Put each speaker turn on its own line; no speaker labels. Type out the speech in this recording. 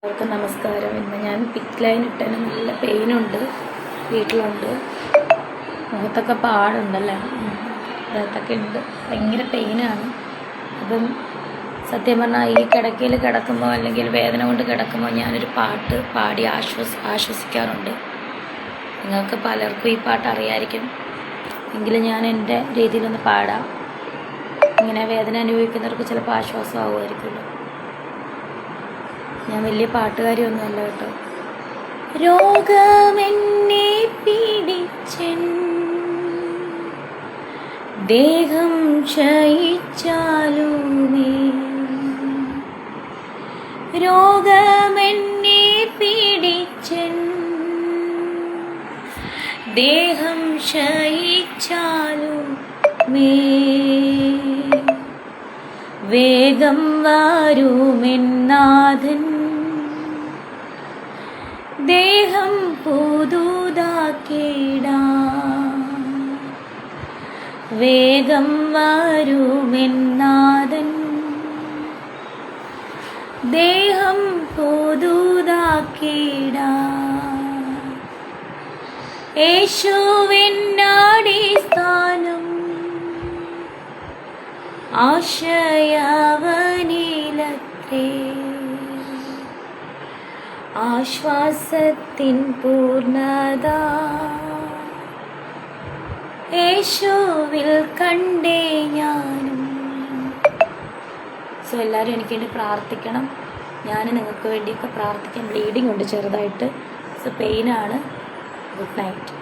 എല്ലാവർക്കും നമസ്കാരം. ഇന്ന് ഞാൻ പിക്ക് ലൈൻ ഇട്ടതിന് നല്ല പെയിനുണ്ട്, വീട്ടിലുണ്ട്. മുഖത്തൊക്കെ പാടുണ്ടല്ലേ, ദേഹത്തൊക്കെ ഉണ്ട്, ഭയങ്കര പെയിനാണ്. അപ്പം സത്യം പറഞ്ഞാൽ ഈ കിടക്കയിൽ കിടക്കുമ്പോൾ അല്ലെങ്കിൽ വേദന കൊണ്ട് കിടക്കുമ്പോൾ ഞാനൊരു പാട്ട് പാടി ആശ്വസിക്കാറുണ്ട്. നിങ്ങൾക്ക് പലർക്കും ഈ പാട്ട് അറിയാമായിരിക്കും, എങ്കിലും ഞാൻ എൻ്റെ രീതിയിലൊന്ന് പാടാം. ഇങ്ങനെ വേദന അനുഭവിക്കുന്നവർക്ക് ചിലപ്പോൾ ആശ്വാസമാകുമായിരിക്കുമല്ലോ. ഞാൻ വലിയ പാട്ടുകാരിയൊന്നുമല്ല കേട്ടോ. രോഗമെന്നെ പീഡിച്ചൻ, ദേഹം ക്ഷയിച്ചാലുമേ. രോഗമെന്നെ പീഡിച്ചൻ, ദേഹം ക്ഷയിച്ചാലുമേ. വേഗം വരുമെന്നാഥൻ, ദേഹം പുതുതാക്കിടാം. വേഗം വരുമെന്നാഥൻ, ദേഹം പുതുതാക്കിടാം. യേശുവിനടിസ്ഥാനം, ആശയവനിലത്രേ. ആശ്വാസത്തിൻ പൂർണ്ണത യേശുവിൽ കണ്ടേ ഞാനും. സോ എല്ലാവരും എനിക്ക് വേണ്ടി പ്രാർത്ഥിക്കണം. ഞാൻ നിങ്ങൾക്ക് വേണ്ടിയൊക്കെ പ്രാർത്ഥിക്കാം. ബ്ലീഡിങ് ഉണ്ട് ചെറുതായിട്ട്, സോ പെയിനാണ്. Good night.